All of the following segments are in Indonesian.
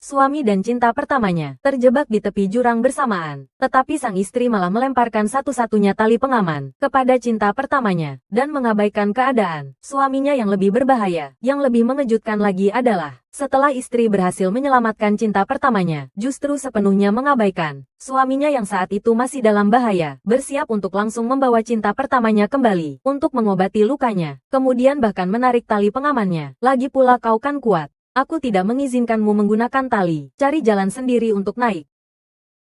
Suami dan cinta pertamanya terjebak di tepi jurang bersamaan, tetapi sang istri malah melemparkan satu-satunya tali pengaman kepada cinta pertamanya dan mengabaikan keadaan suaminya yang lebih berbahaya. Yang lebih mengejutkan lagi adalah setelah istri berhasil menyelamatkan cinta pertamanya, justru sepenuhnya mengabaikan suaminya yang saat itu masih dalam bahaya, bersiap untuk langsung membawa cinta pertamanya kembali untuk mengobati lukanya, kemudian bahkan menarik tali pengamannya. Lagi pula kau kan kuat. Aku tidak mengizinkanmu menggunakan tali, cari jalan sendiri untuk naik.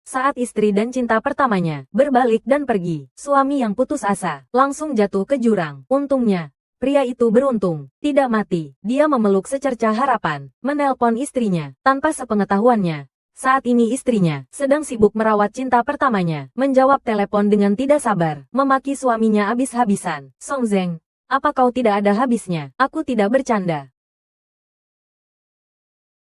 Saat istri dan cinta pertamanya berbalik dan pergi, suami yang putus asa langsung jatuh ke jurang. Untungnya, pria itu beruntung, tidak mati. Dia memeluk secercah harapan, menelpon istrinya, tanpa sepengetahuannya. Saat ini istrinya sedang sibuk merawat cinta pertamanya, menjawab telepon dengan tidak sabar, memaki suaminya habis-habisan. Song Zeng, apa kau tidak ada habisnya? Aku tidak bercanda.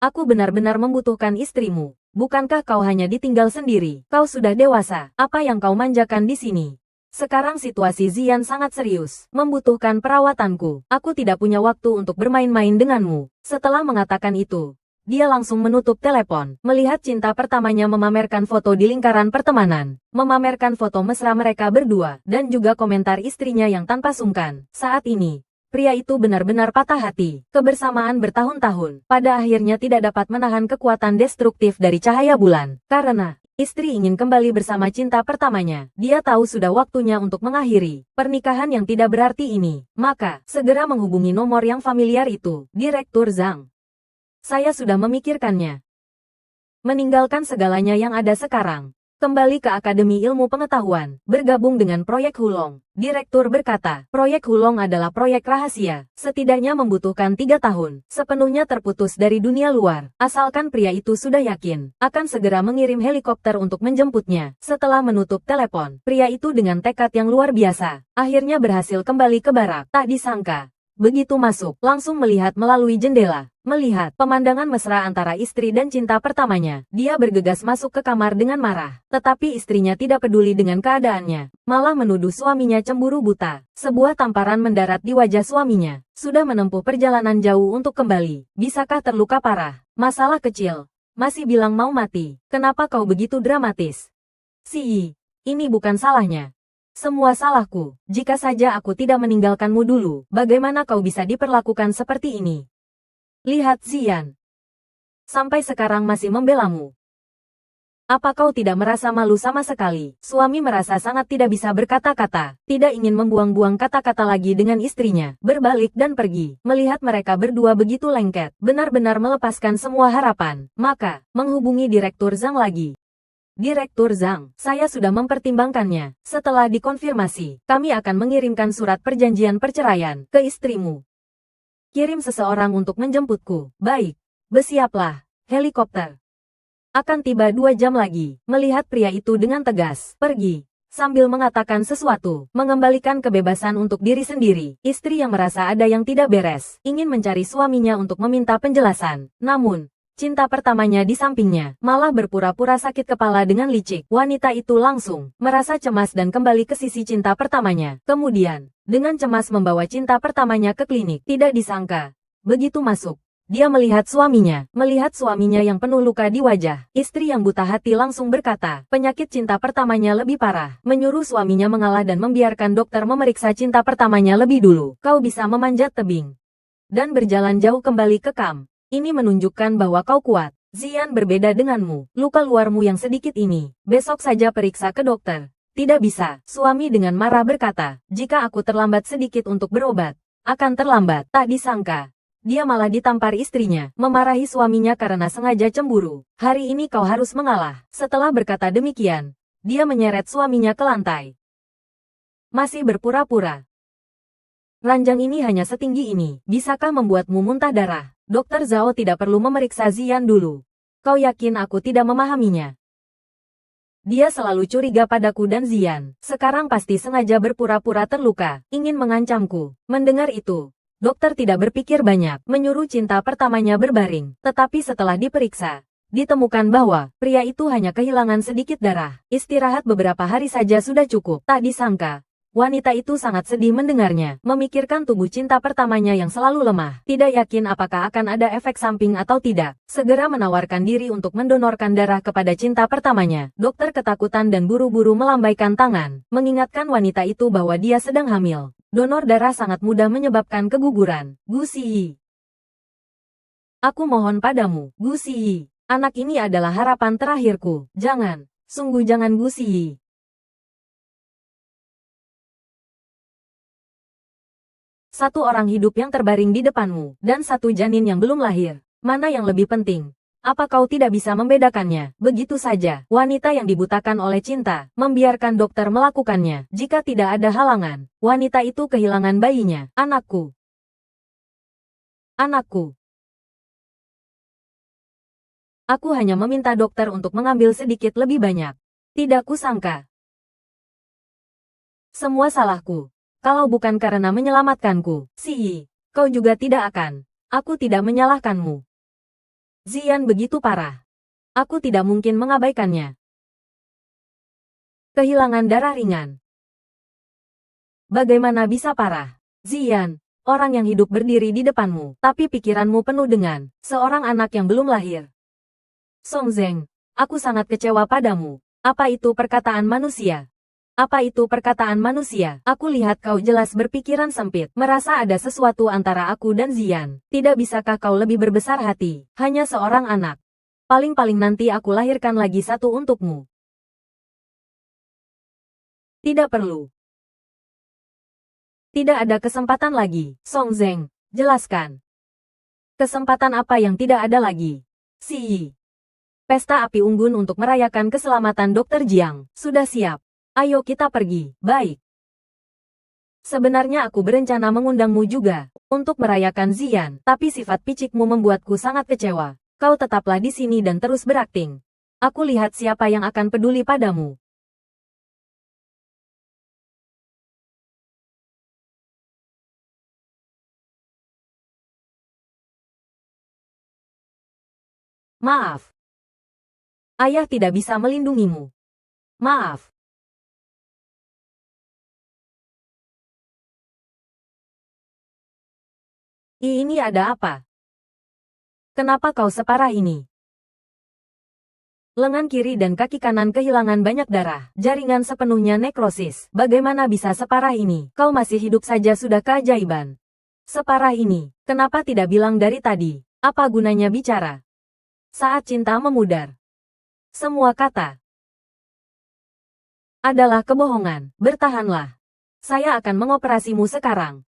Aku benar-benar membutuhkan istrimu. Bukankah kau hanya ditinggal sendiri? Kau sudah dewasa. Apa yang kau manjakan di sini? Sekarang situasi Zian sangat serius, membutuhkan perawatanku. Aku tidak punya waktu untuk bermain-main denganmu. Setelah mengatakan itu, dia langsung menutup telepon. Melihat cinta pertamanya memamerkan foto di lingkaran pertemanan, memamerkan foto mesra mereka berdua, dan juga komentar istrinya yang tanpa sungkan. Saat ini, pria itu benar-benar patah hati. Kebersamaan bertahun-tahun, pada akhirnya tidak dapat menahan kekuatan destruktif dari cahaya bulan. Karena istri ingin kembali bersama cinta pertamanya, dia tahu sudah waktunya untuk mengakhiri pernikahan yang tidak berarti ini. Maka, segera menghubungi nomor yang familiar itu. Direktur Zhang. Saya sudah memikirkannya. Meninggalkan segalanya yang ada sekarang. Kembali ke Akademi Ilmu Pengetahuan, bergabung dengan proyek Hulong. Direktur berkata, proyek Hulong adalah proyek rahasia, setidaknya membutuhkan 3 tahun, sepenuhnya terputus dari dunia luar. Asalkan pria itu sudah yakin, akan segera mengirim helikopter untuk menjemputnya. Setelah menutup telepon, pria itu dengan tekad yang luar biasa, akhirnya berhasil kembali ke barak. Tak disangka, begitu masuk, langsung melihat melalui jendela. Melihat pemandangan mesra antara istri dan cinta pertamanya, dia bergegas masuk ke kamar dengan marah. Tetapi istrinya tidak peduli dengan keadaannya, malah menuduh suaminya cemburu buta. Sebuah tamparan mendarat di wajah suaminya. Sudah menempuh perjalanan jauh untuk kembali. Bisakah terluka parah? Masalah kecil. Masih bilang mau mati. Kenapa kau begitu dramatis? Si, ini bukan salahnya. Semua salahku. Jika saja aku tidak meninggalkanmu dulu, bagaimana kau bisa diperlakukan seperti ini? Lihat Zian. Sampai sekarang masih membelamu. Apa kau tidak merasa malu sama sekali? Suami merasa sangat tidak bisa berkata-kata, tidak ingin membuang-buang kata-kata lagi dengan istrinya, berbalik dan pergi. Melihat mereka berdua begitu lengket, benar-benar melepaskan semua harapan. Maka, menghubungi Direktur Zhang lagi. Direktur Zhang, saya sudah mempertimbangkannya. Setelah dikonfirmasi, kami akan mengirimkan surat perjanjian perceraian ke istrimu. Kirim seseorang untuk menjemputku. Baik, bersiaplah. Helikopter akan tiba 2 jam lagi. Melihat pria itu dengan tegas pergi, sambil mengatakan sesuatu, mengembalikan kebebasan untuk diri sendiri. Istri yang merasa ada yang tidak beres, ingin mencari suaminya untuk meminta penjelasan. Namun, cinta pertamanya di sampingnya, malah berpura-pura sakit kepala dengan licik. Wanita itu langsung merasa cemas dan kembali ke sisi cinta pertamanya. Kemudian, dengan cemas membawa cinta pertamanya ke klinik. Tidak disangka, begitu masuk, dia melihat suaminya yang penuh luka di wajah. Istri yang buta hati langsung berkata, penyakit cinta pertamanya lebih parah. Menyuruh suaminya mengalah dan membiarkan dokter memeriksa cinta pertamanya lebih dulu. Kau bisa memanjat tebing dan berjalan jauh kembali ke kamp. Ini menunjukkan bahwa kau kuat. Zian berbeda denganmu. Luka luarmu yang sedikit ini, besok saja periksa ke dokter. Tidak bisa, suami dengan marah berkata, jika aku terlambat sedikit untuk berobat, akan terlambat. Tak disangka, dia malah ditampar istrinya, memarahi suaminya karena sengaja cemburu. Hari ini kau harus mengalah. Setelah berkata demikian, dia menyeret suaminya ke lantai. Masih berpura-pura. Ranjang ini hanya setinggi ini, bisakah membuatmu muntah darah? Dokter Zhao tidak perlu memeriksa Zian dulu. Kau yakin aku tidak memahaminya? Dia selalu curiga padaku dan Zian. Sekarang pasti sengaja berpura-pura terluka, ingin mengancamku. Mendengar itu, dokter tidak berpikir banyak, menyuruh cinta pertamanya berbaring. Tetapi setelah diperiksa, ditemukan bahwa pria itu hanya kehilangan sedikit darah. Istirahat beberapa hari saja sudah cukup. Tak disangka, Wanita itu sangat sedih mendengarnya, memikirkan tubuh cinta pertamanya yang selalu lemah. Tidak yakin apakah akan ada efek samping atau tidak. Segera menawarkan diri untuk mendonorkan darah kepada cinta pertamanya. Dokter ketakutan dan buru-buru melambaikan tangan, mengingatkan wanita itu bahwa dia sedang hamil. Donor darah sangat mudah menyebabkan keguguran. Gu Ziyi. Aku mohon padamu, Gu Ziyi. Anak ini adalah harapan terakhirku. Jangan, sungguh jangan Gu Ziyi. Satu orang hidup yang terbaring di depanmu, dan satu janin yang belum lahir. Mana yang lebih penting? Apa kau tidak bisa membedakannya? Begitu saja, wanita yang dibutakan oleh cinta, membiarkan dokter melakukannya. Jika tidak ada halangan, wanita itu kehilangan bayinya. Anakku. Anakku. Aku hanya meminta dokter untuk mengambil sedikit lebih banyak. Tidak kusangka. Semua salahku. Kalau bukan karena menyelamatkanku, Ziyi, kau juga tidak akan. Aku tidak menyalahkanmu. Ziyan begitu parah. Aku tidak mungkin mengabaikannya. Kehilangan darah ringan. Bagaimana bisa parah? Ziyan, orang yang hidup berdiri di depanmu, tapi pikiranmu penuh dengan seorang anak yang belum lahir. Song Zeng, aku sangat kecewa padamu. Apa itu perkataan manusia? Apa itu perkataan manusia? Aku lihat kau jelas berpikiran sempit, merasa ada sesuatu antara aku dan Ziyan. Tidak bisakah kau lebih berbesar hati? Hanya seorang anak. Paling-paling nanti aku lahirkan lagi satu untukmu. Tidak perlu. Tidak ada kesempatan lagi. Song Zeng, jelaskan. Kesempatan apa yang tidak ada lagi? Ziyi. Pesta api unggun untuk merayakan keselamatan Dr. Jiang. Sudah siap. Ayo kita pergi. Baik. Sebenarnya aku berencana mengundangmu juga, untuk merayakan Ziyan, tapi sifat picikmu membuatku sangat kecewa. Kau tetaplah di sini dan terus berakting. Aku lihat siapa yang akan peduli padamu. Maaf. Ayah tidak bisa melindungimu. Maaf. Ini ada apa? Kenapa kau separah ini? Lengan kiri dan kaki kanan kehilangan banyak darah. Jaringan sepenuhnya nekrosis. Bagaimana bisa separah ini? Kau masih hidup saja sudah keajaiban. Separah ini, kenapa tidak bilang dari tadi? Apa gunanya bicara? Saat cinta memudar. Semua kata adalah kebohongan. Bertahanlah. Saya akan mengoperasimu sekarang.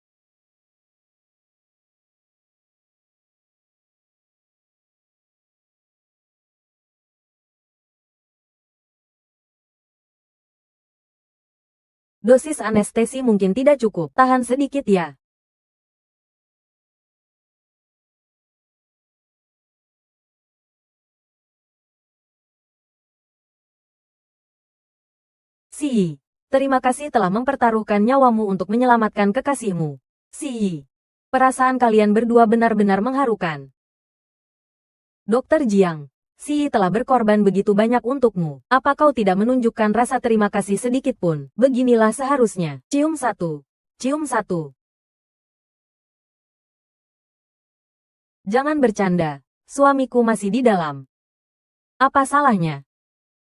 Dosis anestesi mungkin tidak cukup. Tahan sedikit ya. Ziyi, terima kasih telah mempertaruhkan nyawamu untuk menyelamatkan kekasihmu. Ziyi, perasaan kalian berdua benar-benar mengharukan. Dokter Jiang, Ziyi telah berkorban begitu banyak untukmu. Apa kau tidak menunjukkan rasa terima kasih sedikit pun? Beginilah seharusnya. Cium satu. Cium satu. Jangan bercanda. Suamiku masih di dalam. Apa salahnya?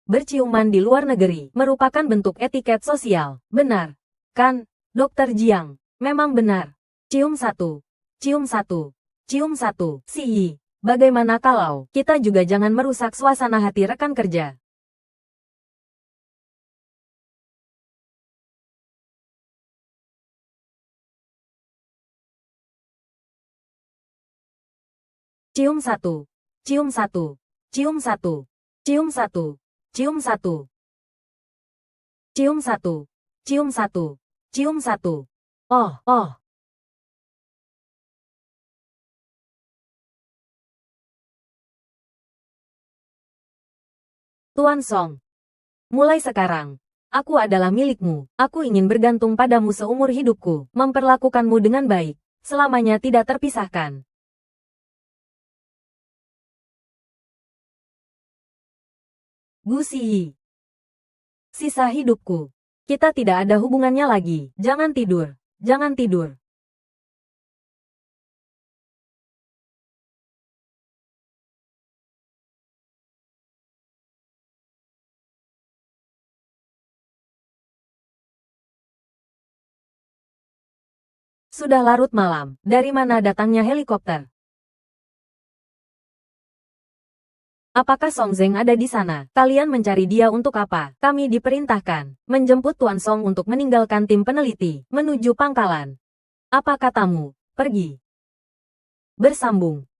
Berciuman di luar negeri merupakan bentuk etiket sosial. Benar. Kan, Dokter Jiang? Memang benar. Cium satu. Cium satu. Cium satu. Ziyi, bagaimana kalau kita juga jangan merusak suasana hati rekan kerja? Cium satu. Cium satu. Cium satu. Cium satu. Cium satu. Cium satu. Cium satu. Cium satu. Oh, oh. Tuan Song. Mulai sekarang, aku adalah milikmu. Aku ingin bergantung padamu seumur hidupku. Memperlakukanmu dengan baik. Selamanya tidak terpisahkan. Gu Ziyi. Sisa hidupku. Kita tidak ada hubungannya lagi. Jangan tidur. Jangan tidur. Sudah larut malam. Dari mana datangnya helikopter? Apakah Song Zeng ada di sana? Kalian mencari dia untuk apa? Kami diperintahkan menjemput Tuan Song untuk meninggalkan tim peneliti menuju pangkalan. Apa katamu? Pergi. Bersambung.